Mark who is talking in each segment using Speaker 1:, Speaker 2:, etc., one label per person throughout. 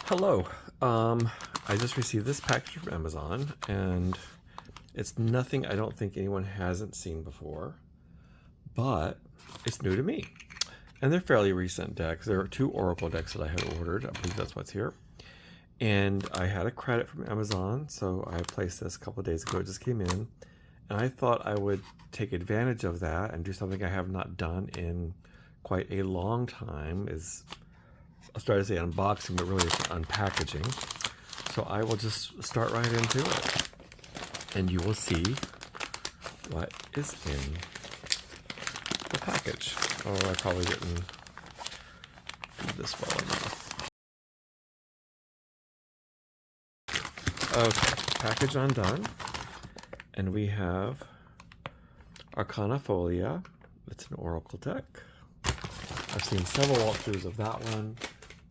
Speaker 1: Hello. I just received this package from Amazon, and it's nothing I don't think anyone hasn't seen before, but it's new to me. And they're fairly recent decks. There are two Oracle decks that I had ordered. I believe that's what's here. And I had a credit from Amazon, so I placed this a couple of days ago. It just came in. And I thought I would take advantage of that and do something I have not done in quite a long time. I started to say unboxing, but really it's unpackaging. So I will just start right into it. And you will see what is in the package. Oh, I probably didn't do this well enough. Okay, package undone. And we have Arcana Folia. It's an Oracle deck. I've seen several walkthroughs of that one.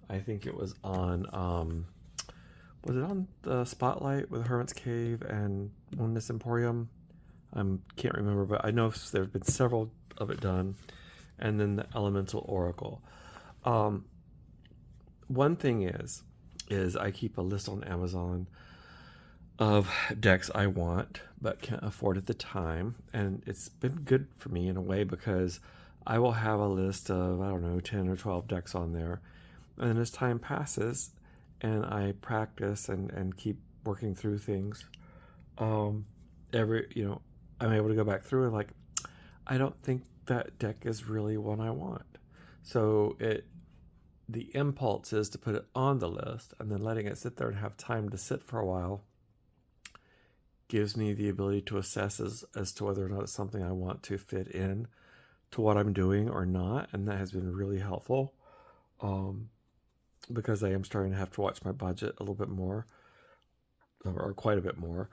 Speaker 1: I think it was on was it on the Spotlight with Hermit's Cave and Oneness Emporium? I can't remember, but I know there have been several of it done. And then the Elemental Oracle. One thing is I keep a list on Amazon of decks I want but can't afford at the time. And it's been good for me in a way because I will have a list of, I don't know, 10 or 12 decks on there. And then as time passes and I practice and keep working through things, I'm able to go back through and like, I don't think that deck is really one I want. So the impulse is to put it on the list, and then letting it sit there and have time to sit for a while gives me the ability to assess as to whether or not it's something I want to fit in to what I'm doing or not. And that has been really helpful. Because I am starting to have to watch my budget a little bit more, or quite a bit more.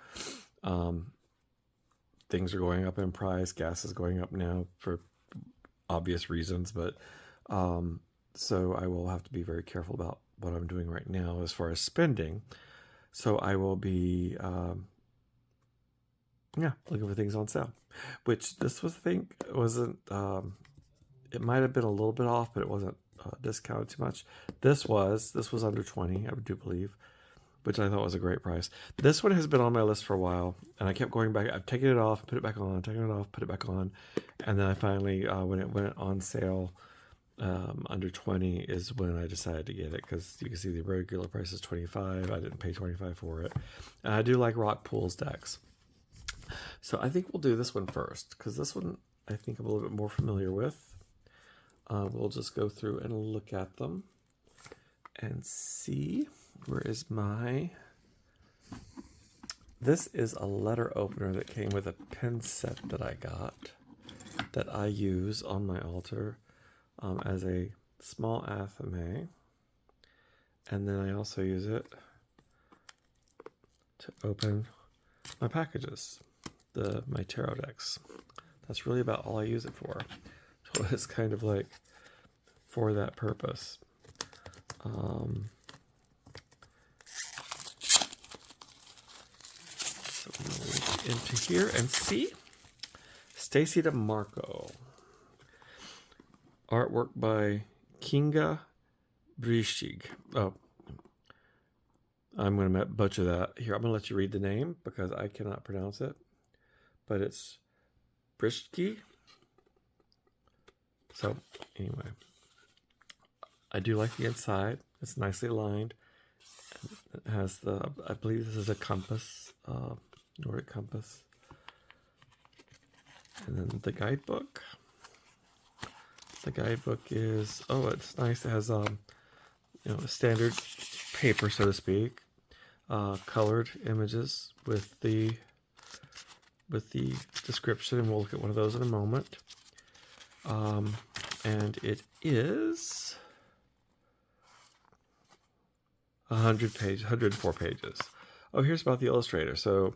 Speaker 1: Things are going up in price. Gas is going up now for obvious reasons, but so I will have to be very careful about what I'm doing right now as far as spending. So I will be, looking for things on sale, which this was, I think, wasn't, it might have been a little bit off, but it wasn't discounted too much. This was under 20, I do believe, which I thought was a great price. This one has been on my list for a while, and I kept going back. I've taken it off, put it back on, taken it off, put it back on, and then I finally, when it went on sale under 20 is when I decided to get it, because you can see the regular price is 25. I didn't pay 25 for it. And I do like Rock Pool's decks. So I think we'll do this one first, because this one I think I'm a little bit more familiar with. We'll just go through and look at them and see. Where is my... This is a letter opener that came with a pen set that I got that I use on my altar as a small athame. And then I also use it to open my packages, my tarot decks. That's really about all I use it for. So it's kind of like for that purpose. So we'll look into here and see. Stacy DeMarco. Artwork by Kinga Brishig. Oh, I'm going to butcher that. Here, I'm going to let you read the name because I cannot pronounce it. But it's Brishki. So, anyway. I do like the inside. It's nicely lined. It has I believe this is a compass, Nordic compass. And then the guidebook. The guidebook is, it's nice. It has, standard paper, so to speak, colored images with the description, and we'll look at one of those in a moment. And it is 104 pages. Oh, here's about the illustrator. So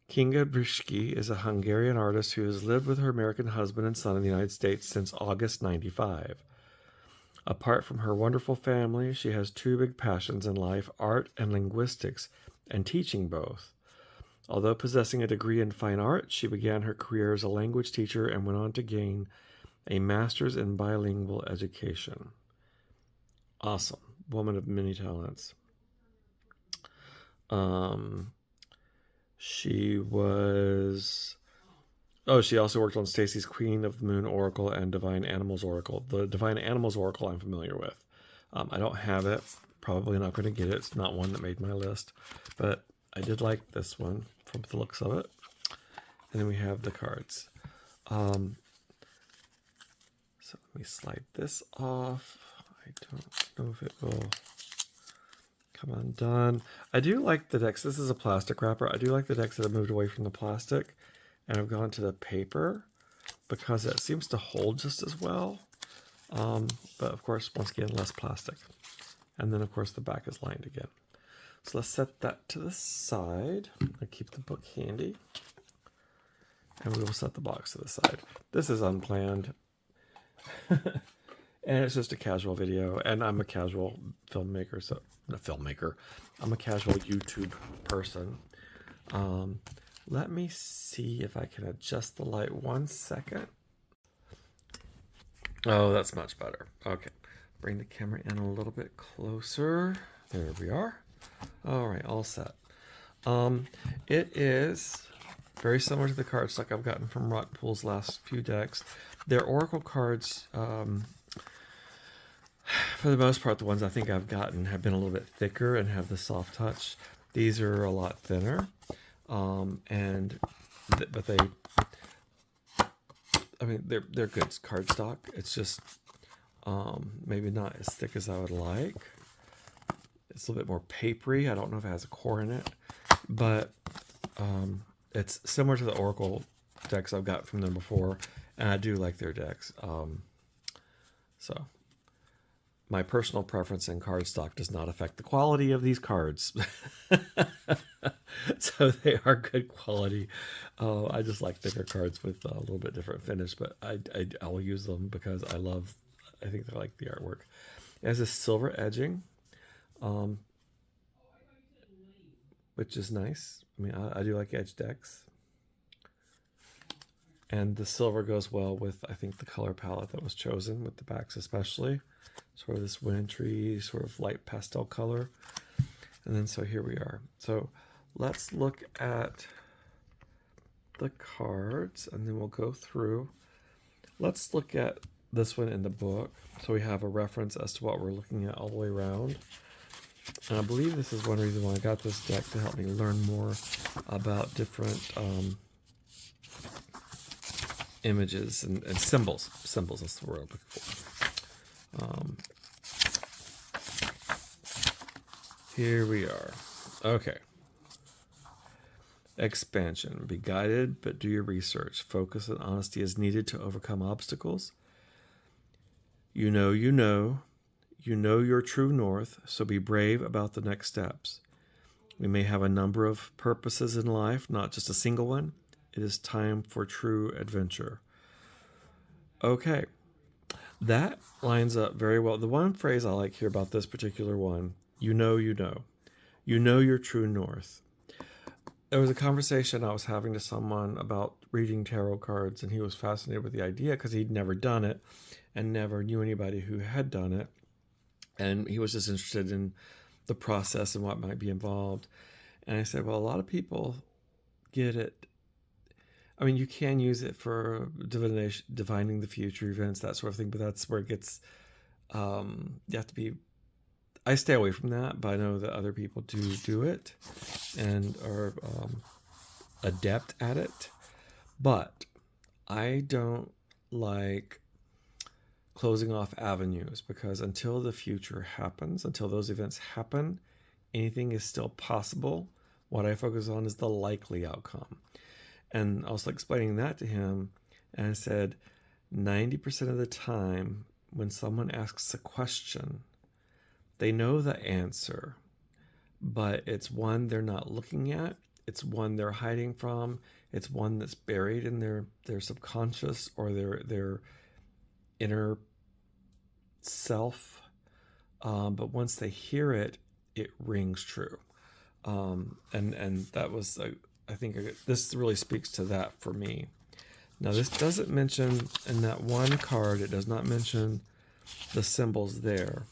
Speaker 1: Kinga Brishki is a Hungarian artist who has lived with her American husband and son in the United States since August 95. Apart from her wonderful family, she has two big passions in life, art and linguistics, and teaching both. Although possessing a degree in fine art, she began her career as a language teacher and went on to gain a master's in bilingual education. Awesome. woman of many talents. She was... Oh, she also worked on Stacy's Queen of the Moon Oracle and Divine Animals Oracle. The Divine Animals Oracle I'm familiar with. I don't have it. Probably not going to get it. It's not one that made my list. But I did like this one from the looks of it. And then we have the cards. So let me slide this off. I don't know if it will come undone. I do like the decks. This is a plastic wrapper. I do like the decks that have moved away from the plastic and I've gone to the paper because it seems to hold just as well. But of course, once again, less plastic. And then of course the back is lined again. So let's set that to the side. I'll keep the book handy. And we will set the box to the side. This is unplanned. And it's just a casual video. And I'm a casual filmmaker, so not filmmaker. I'm a casual YouTube person. Let me see if I can adjust the light 1 second. Oh, that's much better. Okay. Bring the camera in a little bit closer. There we are. All right, all set. It is very similar to the cardstock I've gotten from Rockpool's last few decks. They're Oracle cards. For the most part, the ones I think I've gotten have been a little bit thicker and have the soft touch. These are a lot thinner. But they, I mean, they're good cardstock. It's just maybe not as thick as I would like. It's a little bit more papery. I don't know if it has a core in it, but it's similar to the Oracle decks I've got from them before, and I do like their decks. So my personal preference in cardstock does not affect the quality of these cards. So they are good quality. I just like thicker cards with a little bit different finish, but I'll use them because I think I like the artwork. It has a silver edging, which is nice. I mean, I do like edge decks. And the silver goes well with, I think, the color palette that was chosen, with the backs especially. Sort of this wintry, sort of light pastel color. And then so here we are. So let's look at the cards and then we'll go through. Let's look at this one in the book so we have a reference as to what we're looking at all the way around. And I believe this is one reason why I got this deck, to help me learn more about different images and symbols. Symbols, that's the word I'm looking for. Here we are. Okay. Expansion. Be guided, but do your research. Focus and honesty is needed to overcome obstacles. You know your true north, so be brave about the next steps. We may have a number of purposes in life, not just a single one. It is time for true adventure. Okay. That lines up very well. The one phrase I like here about this particular one, you know your true north. There was a conversation I was having to someone about reading tarot cards, and he was fascinated with the idea because he'd never done it and never knew anybody who had done it. And he was just interested in the process and what might be involved. And I said, well, a lot of people get it. I mean, you can use it for divination, divining the future events, that sort of thing, but that's where it gets, you have to be, I stay away from that, but I know that other people do it and are adept at it. But I don't like closing off avenues, because until the future happens, until those events happen, anything is still possible. What I focus on is the likely outcome. And I was explaining that to him, and I said, 90% of the time when someone asks a question, they know the answer, but it's one they're not looking at. It's one they're hiding from. It's one that's buried in their subconscious or their inner self. But once they hear it, it rings true. And that was, I think this really speaks to that for me. Now, this doesn't mention, in that one card, it does not mention the symbols there.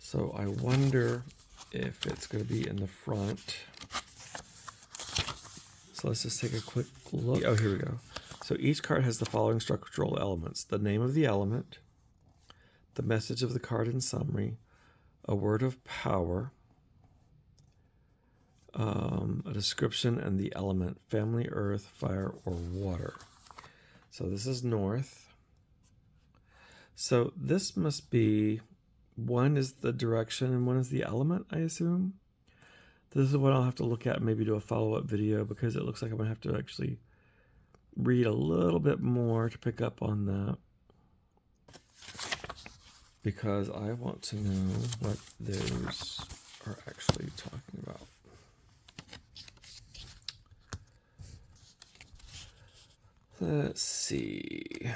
Speaker 1: So I wonder if it's going to be in the front. So let's just take a quick look. Oh, here we go. So each card has the following structural elements: the name of the element, the message of the card in summary, a word of power, a description, and the element: family, earth, fire, or water. So this is north. So this must be, one is the direction and one is the element, I assume. This is what I'll have to look at, maybe do a follow-up video, because it looks like I'm going to have to actually read a little bit more to pick up on that. Because I want to know what those are actually talking about. Let's see.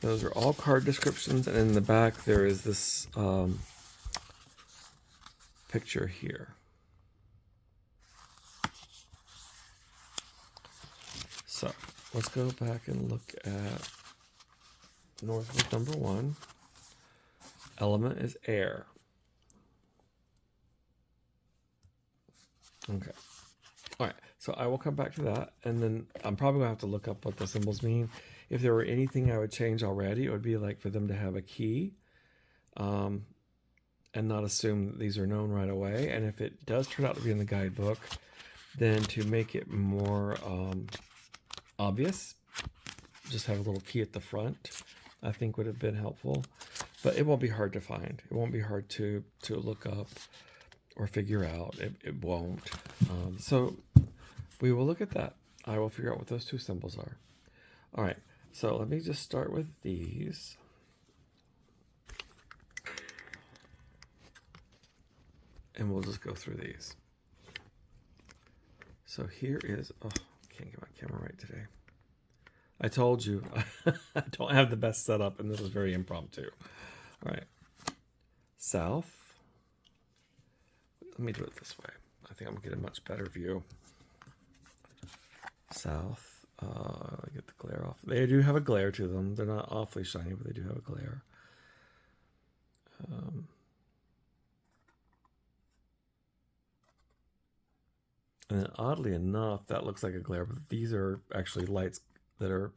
Speaker 1: Those are all card descriptions, and in the back there is this picture here. So let's go back and look at Northwood number 1. Element is air. Okay. All right. So I will come back to that, and then I'm probably going to have to look up what the symbols mean. If there were anything I would change already, it would be like for them to have a key, and not assume that these are known right away. And if it does turn out to be in the guidebook, then to make it more obvious, just have a little key at the front, I think would have been helpful. But it won't be hard to find. It won't be hard to look up or figure out. It won't. So we will look at that. I will figure out what those two symbols are. All right. So let me just start with these. And we'll just go through these. So here is, oh, I can't get my camera right today. I told you, I don't have the best setup, and this is very impromptu. All right. South. Let me do it this way. I think I'm going to get a much better view. South. Get the glare off. They do have a glare to them. They're not awfully shiny, but they do have a glare. And then oddly enough, that looks like a glare, but these are actually lights that are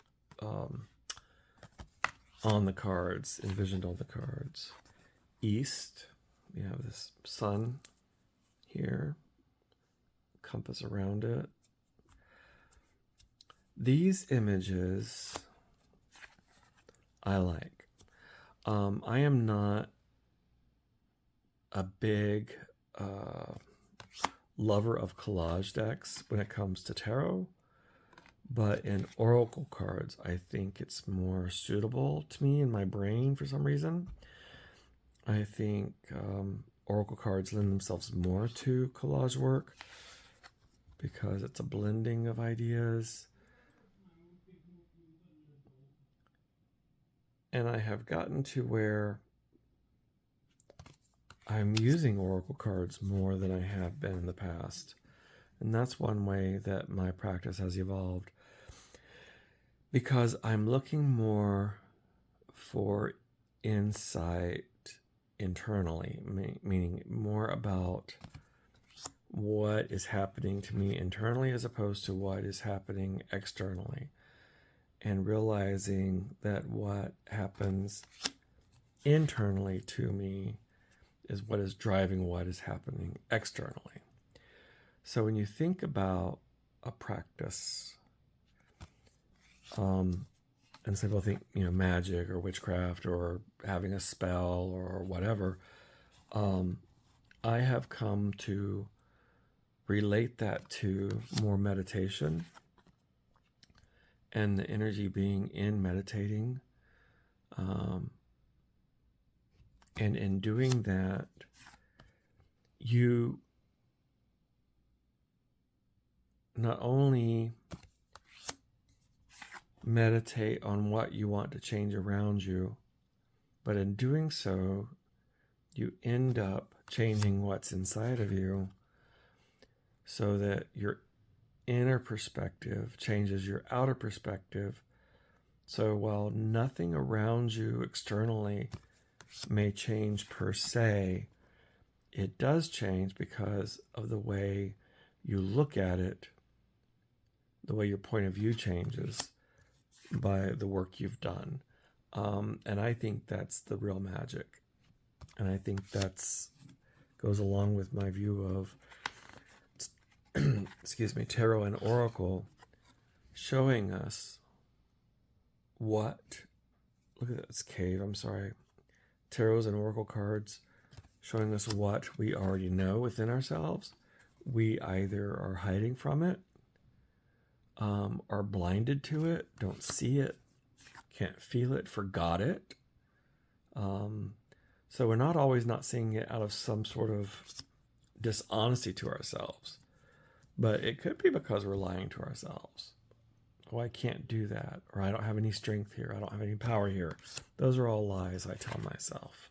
Speaker 1: on the cards, envisioned on the cards. East, we have this sun here, compass around it. These images I like. I am not a big lover of collage decks when it comes to tarot, but in oracle cards, I think it's more suitable to me in my brain for some reason. I think oracle cards lend themselves more to collage work because it's a blending of ideas. And I have gotten to where I'm using oracle cards more than I have been in the past. And that's one way that my practice has evolved, because I'm looking more for insight internally, meaning more about what is happening to me internally as opposed to what is happening externally, and realizing that what happens internally to me is what is driving what is happening externally. So when you think about a practice, and some people think, magic or witchcraft or having a spell or whatever, I have come to relate that to more meditation and the energy being in meditating. And in doing that, you not only meditate on what you want to change around you, but in doing so, you end up changing what's inside of you so that your inner perspective changes your outer perspective. So while nothing around you externally may change per se. It does change because of the way you look at it, the way your point of view changes by the work you've done. And I think that's the real magic. And I think that's goes along with my view of excuse me, tarot and oracle, showing us what, look at this cave, I'm sorry, tarots and oracle cards showing us what we already know within ourselves. We either are hiding from it, are blinded to it, don't see it, can't feel it, forgot it. So we're not always not seeing it out of some sort of dishonesty to ourselves, but it could be because we're lying to ourselves. Oh, I can't do that, or I don't have any strength here, I don't have any power here. Those are all lies I tell myself.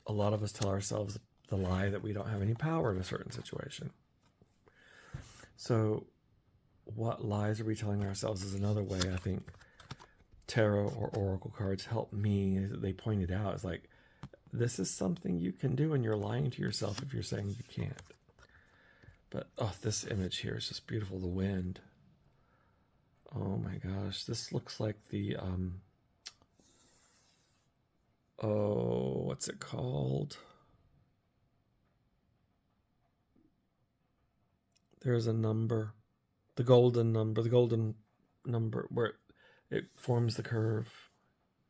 Speaker 1: A lot of us tell ourselves the lie that we don't have any power in a certain situation. So what lies are we telling ourselves is another way I think tarot or oracle cards help me. They pointed out, it's like, this is something you can do, and you're lying to yourself if you're saying you can't. But oh, this image here is just beautiful. The wind. Oh my gosh, this looks like the oh, what's it called? There's a number, the golden number where it forms the curve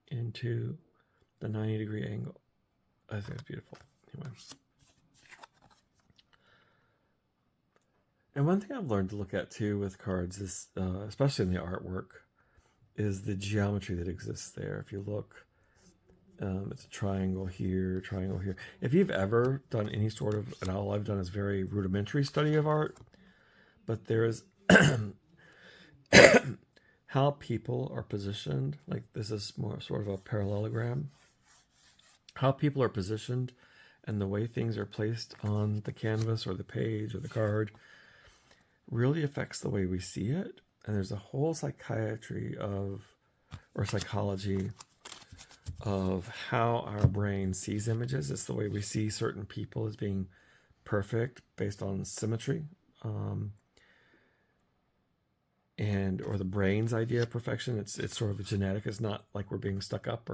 Speaker 1: into the 90-degree angle. I think it's beautiful. Anyway. And one thing I've learned to look at too with cards is, especially in the artwork, is the geometry that exists there. If you look, it's a triangle here, triangle here. If you've ever done any sort of, and all I've done is very rudimentary study of art, but there is how people are positioned. Like this is more sort of a parallelogram. How people are positioned and the way things are placed on the canvas or the page or the card really affects the way we see it. And there's a whole psychiatry of, or psychology of how our brain sees images. It's the way we see certain people as being perfect based on symmetry, and or the brain's idea of perfection. It's sort of genetic. It's not like we're being stuck up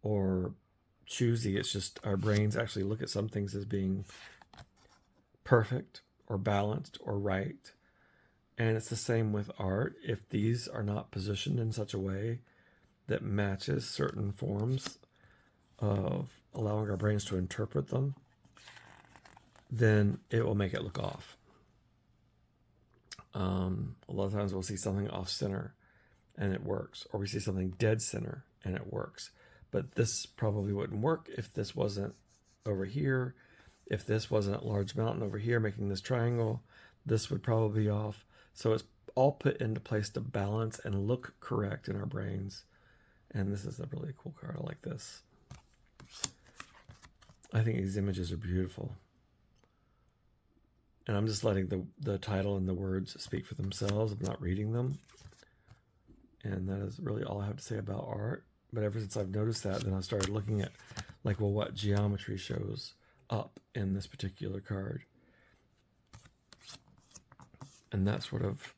Speaker 1: or choosy. It's just our brains actually look at some things as being perfect or balanced or right. And it's the same with art. If these are not positioned in such a way that matches certain forms of allowing our brains to interpret them, then it will make it look off. A lot of times we'll see something off center and it works, or we see something dead center and it works. But this probably wouldn't work if this wasn't over here. If this wasn't a large mountain over here making this triangle, this would probably be off. So it's all put into place to balance and look correct in our brains. And this is a really cool card. I like this. I think these images are beautiful. And I'm just letting the title and the words speak for themselves. I'm not reading them. And that is really all I have to say about art. But ever since I've noticed that, then I started looking at, like, well, what geometry shows up in this particular card. And that sort of,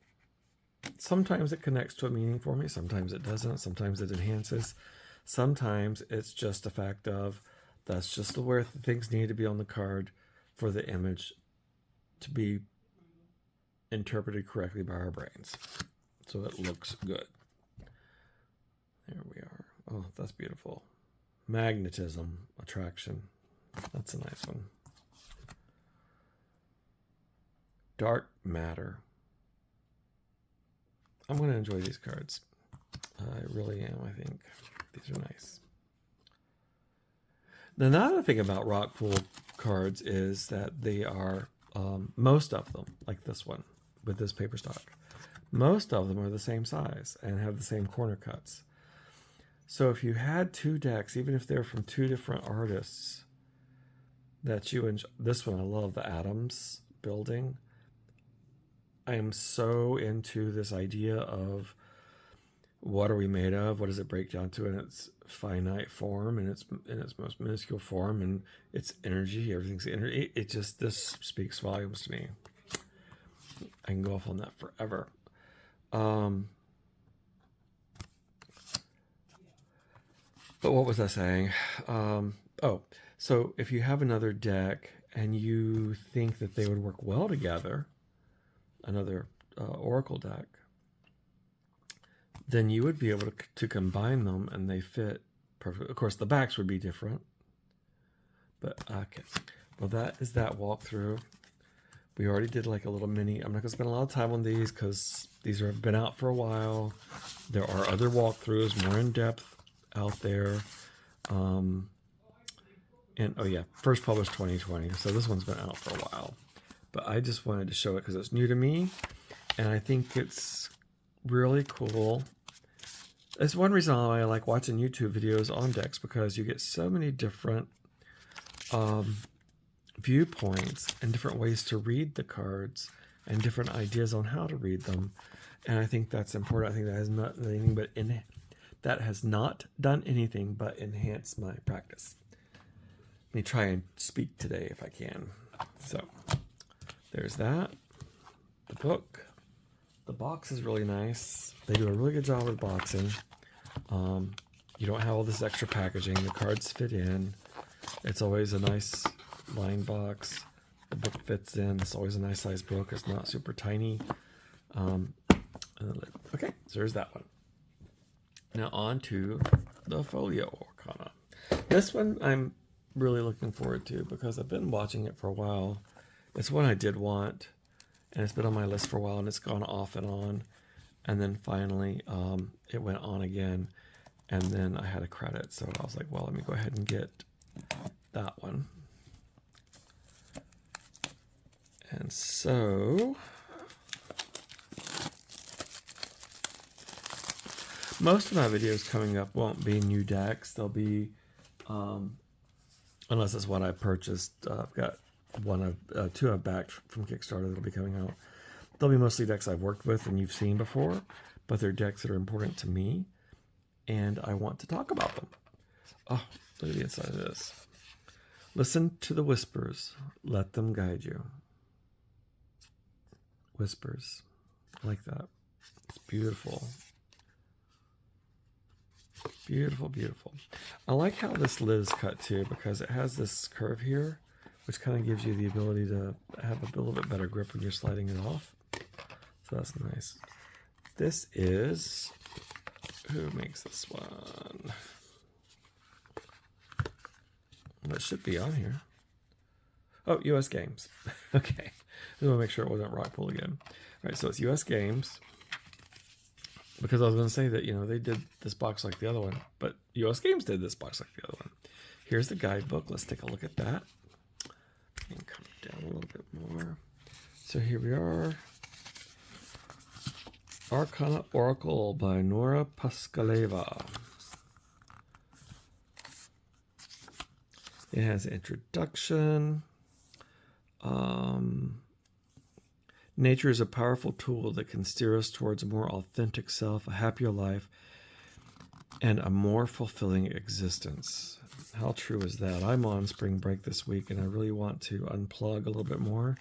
Speaker 1: sometimes it connects to a meaning for me. Sometimes it doesn't. Sometimes it enhances. Sometimes it's just a fact of, that's just the way things need to be on the card for the image to be interpreted correctly by our brains. So it looks good. There we are. Oh, that's beautiful. Magnetism, attraction. That's a nice one. Dark matter. I'm going to enjoy these cards. I really am, I think. These are nice. Then the other thing about rock pool cards is that they are, most of them, like this one with this paper stock, most of them are the same size and have the same corner cuts. So if you had two decks, even if they're from two different artists that you enjoy, this one, I love the atoms building. I am so into this idea of what are we made of? What does it break down to in its finite form, in its most minuscule form, and its energy? Everything's energy. It just, this speaks volumes to me. I can go off on that forever. But what was I saying? Oh, so if you have another deck and you think that they would work well together, another Oracle deck, then you would be able to combine them and they fit perfectly. Of course, the backs would be different. But, okay. Well, that is that walkthrough. We already did like a little mini. I'm not going to spend a lot of time on these because these have been out for a while. There are other walkthroughs, more in depth out there. And oh yeah, first published 2020. So this one's been out for a while. But I just wanted to show it because it's new to me. And I think it's really cool. It's one reason why I like watching YouTube videos on decks, because you get so many different viewpoints and different ways to read the cards and different ideas on how to read them. And I think that's important. I think that has not done anything but enhance my practice. Let me try and speak today if I can. So there's that. The book. The box is really nice. They do a really good job with boxing. You don't have all this extra packaging. The cards fit in. It's always a nice lined box. The book fits in. It's always a nice size book. It's not super tiny. Okay, so there's that one. Now on to the Floria Oracle. This one I'm really looking forward to because I've been watching it for a while. It's one I did want, and it's been on my list for a while, and it's gone off and on. And then finally, it went on again, and then I had a credit, so I was like, well, let me go ahead and get that one. And so most of my videos coming up won't be new decks. They'll be, unless it's one I purchased. I've got two I've backed from Kickstarter that'll be coming out. They'll be mostly decks I've worked with and you've seen before, but they're decks that are important to me, and I want to talk about them. Oh, look at the inside of this. Listen to the whispers. Let them guide you. Whispers. I like that. It's beautiful. Beautiful, beautiful. I like how this lid is cut too, because it has this curve here, which kind of gives you the ability to have a little bit better grip when you're sliding it off. So that's nice. This is, who makes this one? That should be on here. Oh, US Games. Okay. I want to make sure it wasn't Rockpool again. All right, so it's US Games. Because I was going to say that, you know, they did this box like the other one, but US Games did this box like the other one. Here's the guidebook. Let's take a look at that. And come down a little bit more. So here we are. Arcana Oracle by Nora Paskaleva. It has an introduction. Nature is a powerful tool that can steer us towards a more authentic self, a happier life, and a more fulfilling existence. How true is that? I'm on spring break this week, and I really want to unplug a little bit more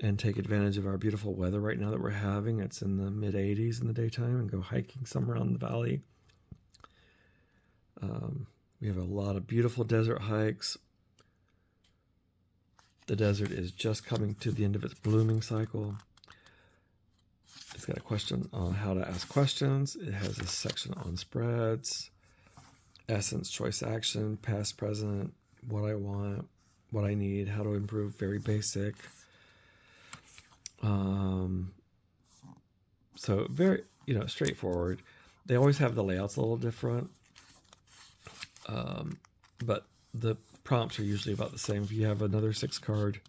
Speaker 1: and take advantage of our beautiful weather right now that we're having. It's in the mid-80s in the daytime, and go hiking somewhere on the valley. We have a lot of beautiful desert hikes. The desert is just coming to the end of its blooming cycle. It's got a question on how to ask questions. It has a section on spreads, essence, choice, action, past, present, what I want, what I need, how to improve, very basic. So very, straightforward. They always have the layouts a little different, but the prompts are usually about the same. If you have another 6-card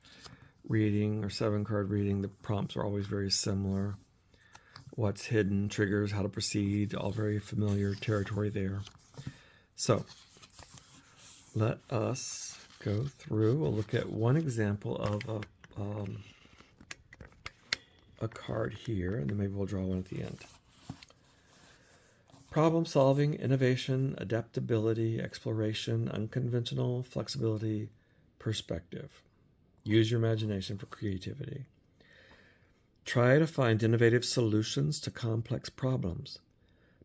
Speaker 1: reading or 7-card reading, the prompts are always very similar. What's hidden, triggers, how to proceed, all very familiar territory there. So let us go through. We'll look at one example of a card here, and then maybe we'll draw one at the end. Problem solving, innovation, adaptability, exploration, unconventional, flexibility, perspective. Use your imagination for creativity. Try to find innovative solutions to complex problems.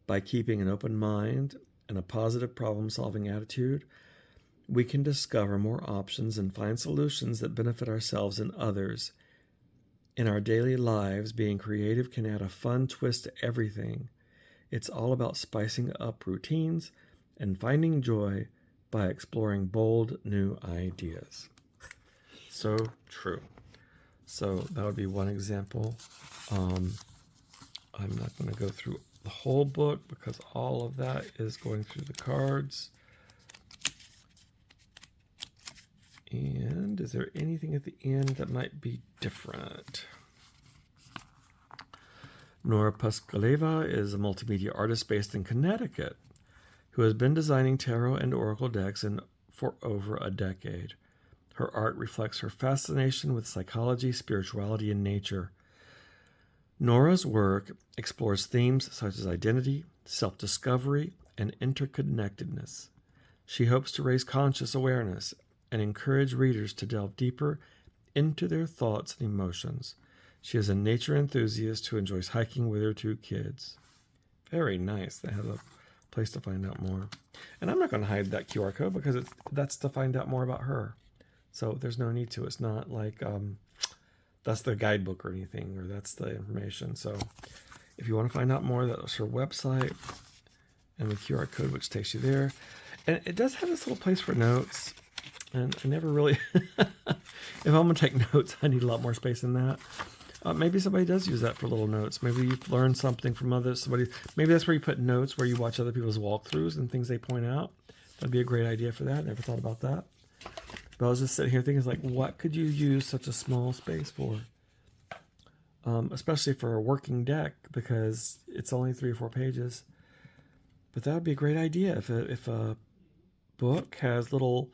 Speaker 1: By keeping an open mind and a positive problem-solving attitude, we can discover more options and find solutions that benefit ourselves and others. In our daily lives, being creative can add a fun twist to everything. It's all about spicing up routines and finding joy by exploring bold new ideas. So true. So that would be one example. I'm not going to go through the whole book because all of that is going through the cards. And is there anything at the end that might be different? Nora Puskaleva is a multimedia artist based in Connecticut who has been designing tarot and oracle decks for over a decade. Her art reflects her fascination with psychology, spirituality, and nature. Nora's work explores themes such as identity, self-discovery, and interconnectedness. She hopes to raise conscious awareness and encourage readers to delve deeper into their thoughts and emotions. She is a nature enthusiast who enjoys hiking with her 2 kids. Very nice. They have a place to find out more. And I'm not going to hide that QR code because that's to find out more about her. So there's no need to. It's not like that's the guidebook or anything, or that's the information. So if you want to find out more, that's her website and the QR code, which takes you there. And it does have this little place for notes. And I never really, if I'm going to take notes, I need a lot more space than that. Maybe somebody does use that for little notes. Maybe you've learned something from somebody. Maybe that's where you put notes, where you watch other people's walkthroughs and things they point out. That'd be a great idea for that. Never thought about that. But I was just sitting here thinking, like, what could you use such a small space for? Especially for a working deck, because it's only 3 or 4 pages. But that would be a great idea if a book has little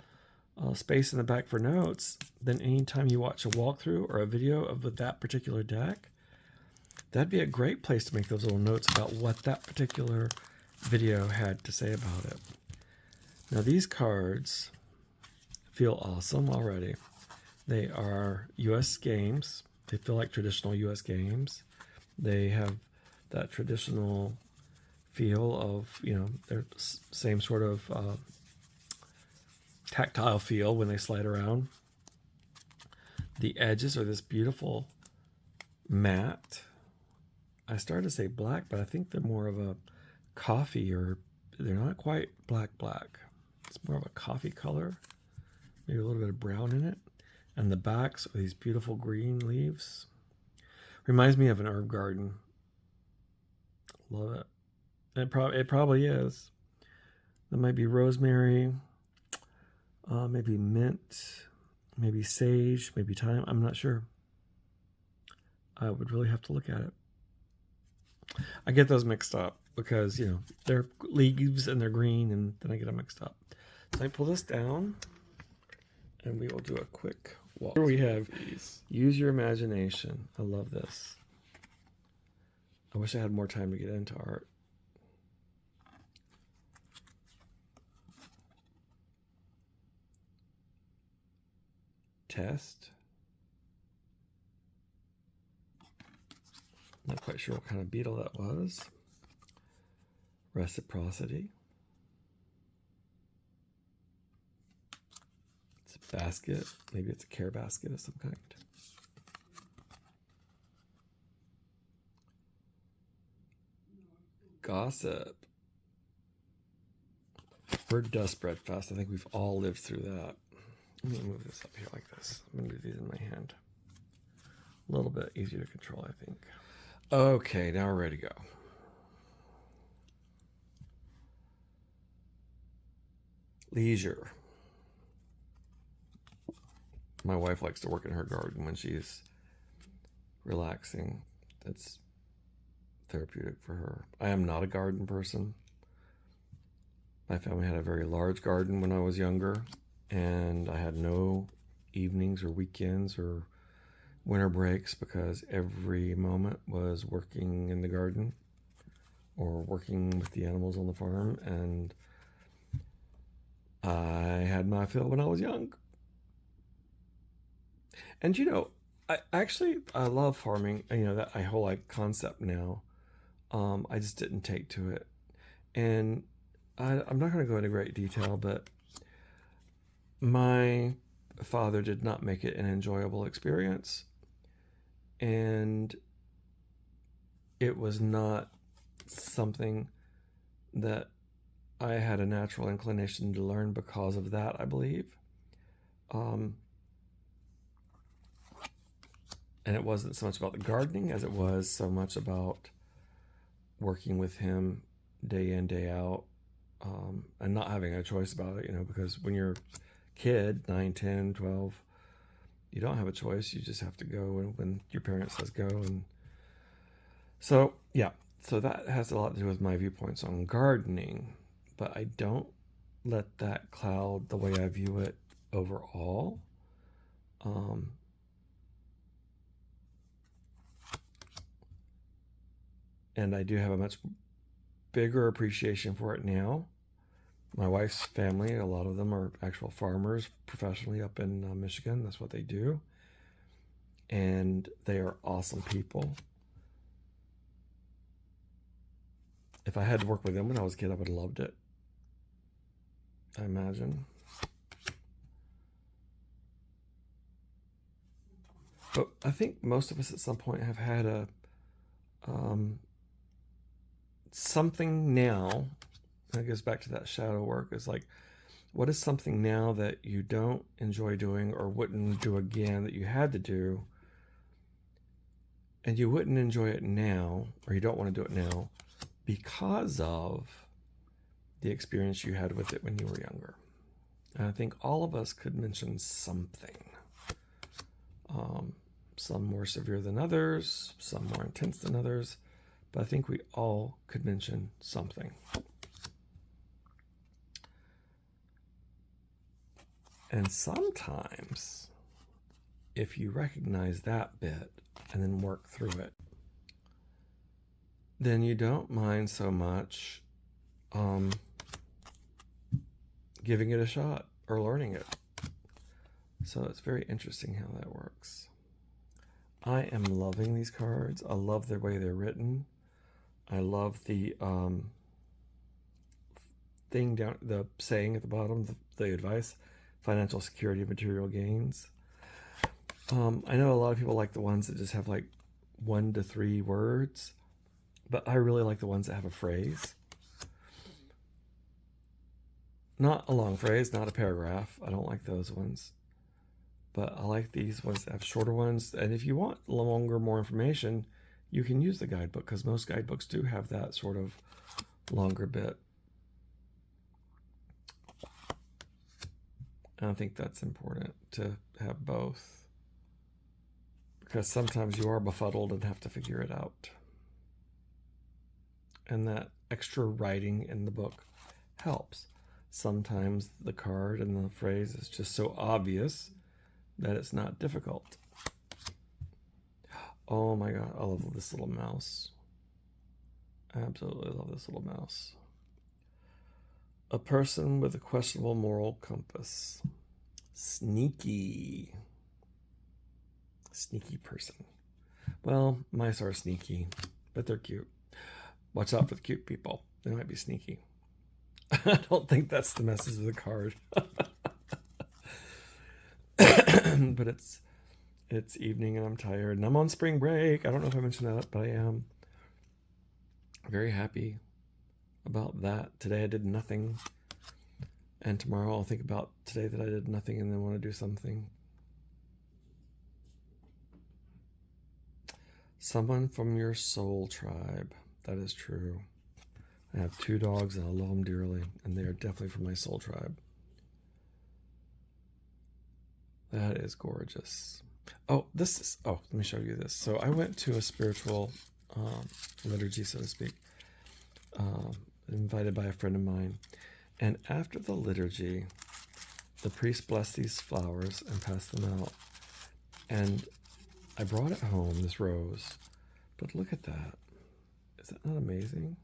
Speaker 1: space in the back for notes. Then anytime you watch a walkthrough or a video of that particular deck, that'd be a great place to make those little notes about what that particular video had to say about it. Now these cards feel awesome already. They are U.S. games. They feel like traditional U.S. games. They have that traditional feel of, they're same sort of tactile feel when they slide around. The edges are this beautiful matte. I started to say black, but I think they're more of a coffee, or they're not quite black. It's more of a coffee color, maybe a little bit of brown in it. And the backs are these beautiful green leaves. Reminds me of an herb garden. Love it. It probably is. There might be rosemary, maybe mint, maybe sage, maybe thyme. I'm not sure. I would really have to look at it. I get those mixed up because, they're leaves and they're green, and then I get them mixed up. So I pull this down and we will do a quick walk. Here we have Use Your Imagination. I love this. I wish I had more time to get into art. Test. Not quite sure what kind of beetle that was. Reciprocity. It's a basket. Maybe it's a care basket of some kind. Gossip. Word does spread fast. I think we've all lived through that. Let me move this up here like this. I'm going to do these in my hand. A little bit easier to control, I think. Okay, now we're ready to go. Leisure. My wife likes to work in her garden when she's relaxing. That's therapeutic for her. I am not a garden person. My family had a very large garden when I was younger, and I had no evenings or weekends or winter breaks because every moment was working in the garden. or working with the animals on the farm, and I had my fill when I was young. And I love farming. That I whole like concept now. I just didn't take to it, and I'm not going to go into great detail, but my father did not make it an enjoyable experience, and it was not something that I had a natural inclination to learn because of that, I believe. And it wasn't so much about the gardening as it was so much about working with him day in, day out, and not having a choice about it, because when you're a kid, 9, 10, 12, you don't have a choice. You just have to go when your parent says go. And so, yeah, so that has a lot to do with my viewpoints on gardening, but I don't let that cloud the way I view it overall. And I do have a much bigger appreciation for it now. My wife's family, a lot of them are actual farmers professionally up in Michigan. That's what they do. And they are awesome people. If I had to work with them when I was a kid, I would have loved it, I imagine. But I think most of us at some point have had a something now. That goes back to that shadow work. It's like, what is something now that you don't enjoy doing or wouldn't do again that you had to do, and you wouldn't enjoy it now, or you don't want to do it now because of the experience you had with it when you were younger? And I think all of us could mention something. Some more severe than others, some more intense than others, but I think we all could mention something. And sometimes, if you recognize that bit and then work through it, then you don't mind so much giving it a shot or learning it. So it's very interesting how that works. I am loving these cards. I love the way they're written. I love the thing down, the saying at the bottom, the advice, financial security, material gains. I know a lot of people like the ones that just have like 1 to 3 words, but I really like the ones that have a phrase. Not a long phrase, not a paragraph. I don't like those ones. But I like these ones that have shorter ones. And if you want longer, more information, you can use the guidebook, because most guidebooks do have that sort of longer bit. And I think that's important to have both, because sometimes you are befuddled and have to figure it out. And that extra writing in the book helps. Sometimes the card and the phrase is just so obvious that it's not difficult. Oh my God, I love this little mouse. I absolutely love this little mouse. A person with a questionable moral compass. Sneaky. Sneaky person. Well, mice are sneaky, but they're cute. Watch out for the cute people. They might be sneaky. I don't think that's the message of the card. But it's evening and I'm tired and I'm on spring break. I don't know if I mentioned that, but I am very happy about that. Today I did nothing, and tomorrow I'll think about today that I did nothing and then want to do something. Someone from your soul tribe. That is true. I have 2 dogs and I love them dearly, and they are definitely from my soul tribe. That is gorgeous. Oh, let me show you this. So I went to a spiritual liturgy, so to speak, invited by a friend of mine. And after the liturgy, the priest blessed these flowers and passed them out. And I brought it home, this rose. But look at that. Is that not amazing?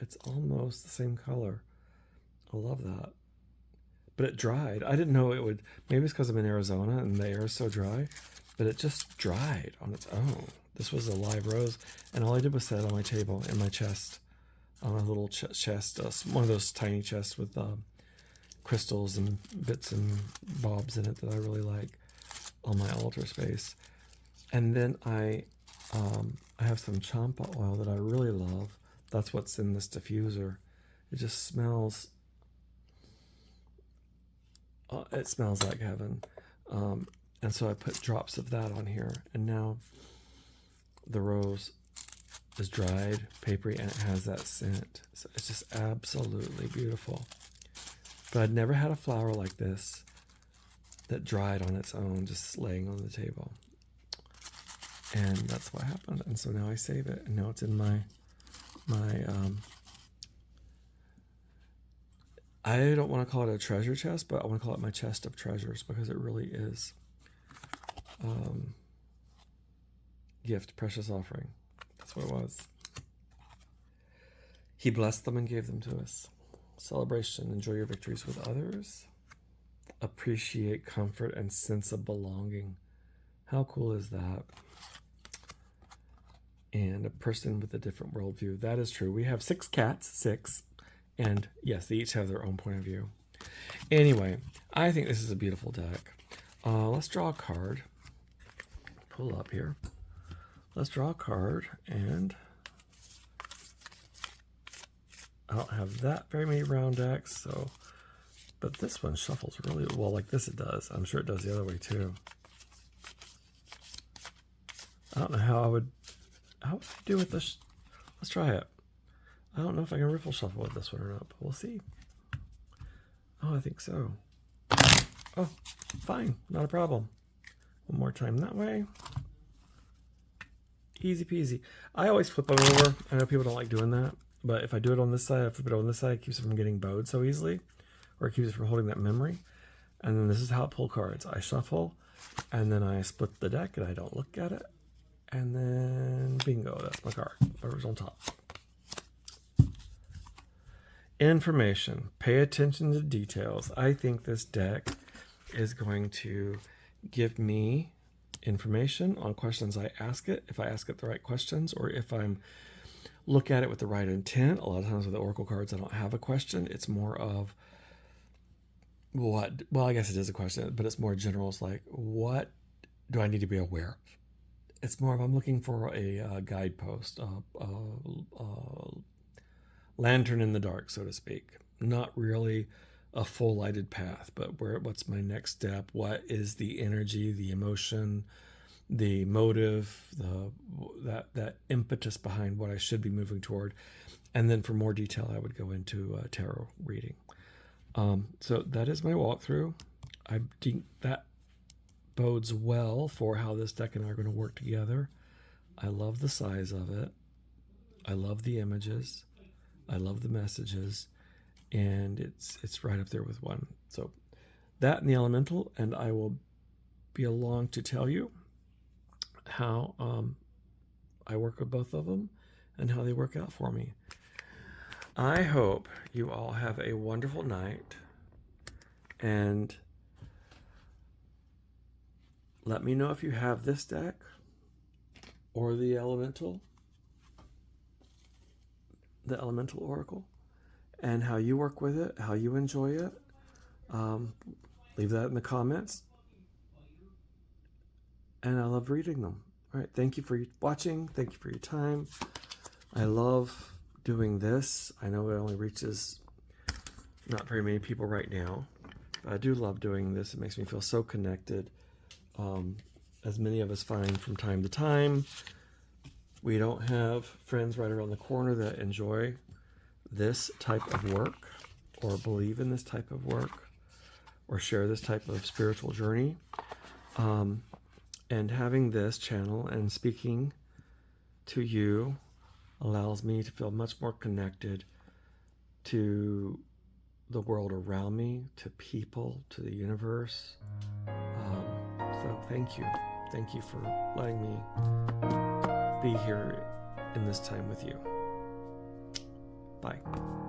Speaker 1: It's almost the same color. I love that. But it dried. I didn't know it would. Maybe it's because I'm in Arizona and the air is so dry, but it just dried on its own. This was a live rose, and all I did was set it on my table in my chest, on a little chest, one of those tiny chests with crystals and bits and bobs in it that I really like on my altar space. And then I have some champa oil that I really love. That's what's in this diffuser. It just smells. It smells like heaven. And so I put drops of that on here, and now the rose is dried, papery, and it has that scent. So it's just absolutely beautiful. But I'd never had a flower like this that dried on its own, just laying on the table. And that's what happened. And so now I save it, and now it's in my I don't want to call it a treasure chest, but I want to call it my chest of treasures, because it really is. Gift, precious offering. That's what it was. He blessed them and gave them to us. Celebration, enjoy your victories with others. Appreciate comfort and sense of belonging. How cool is that? And a person with a different worldview. That is true. We have 6 cats, 6. And yes, they each have their own point of view. Anyway, I think this is a beautiful deck. Let's draw a card. Pull up here. Let's draw a card, and I don't have that very many round decks, so, but this one shuffles really well, like this it does. I'm sure it does the other way too. I don't know how I would do with this. Let's try it. I don't know if I can riffle shuffle with this one or not, but we'll see. Oh, I think so. Oh, fine, not a problem. One more time that way. Easy peasy. I always flip them over. I know people don't like doing that, but if I do it on this side, I flip it on this side, it keeps it from getting bowed so easily, or it keeps it from holding that memory. And then this is how I pull cards. I shuffle, and then I split the deck, and I don't look at it. And then bingo, that's my card. Whatever's on top. Information. Pay attention to details. I think this deck is going to give me information on questions I ask it, if I ask it the right questions, or if I'm look at it with the right intent. A lot of times with the Oracle cards, I don't have a question. It's more of what, well, I guess it is a question, but it's more general. It's like, what do I need to be aware of? It's more of, I'm looking for a guidepost, a lantern in the dark, so to speak. Not really a full lighted path, but what's my next step? What is the energy, the emotion, the motive, that impetus behind what I should be moving toward? And then for more detail, I would go into a tarot reading. So that is my walkthrough. I think that bodes well for how this deck and I are going to work together. I love the size of it. I love the images. I love the messages. And it's right up there with one. So that and the elemental, and I will be along to tell you how I work with both of them and how they work out for me. I hope you all have a wonderful night, and let me know if you have this deck or the elemental Oracle, and how you work with it, how you enjoy it. Leave that in the comments. And I love reading them. All right, thank you for watching. Thank you for your time. I love doing this. I know it only reaches not very many people right now, but I do love doing this. It makes me feel so connected. As many of us find from time to time, we don't have friends right around the corner that enjoy this type of work, or believe in this type of work, or share this type of spiritual journey. And having this channel and speaking to you allows me to feel much more connected to the world around me, to people, to the universe. So thank you. Thank you for letting me be here in this time with you. Bye.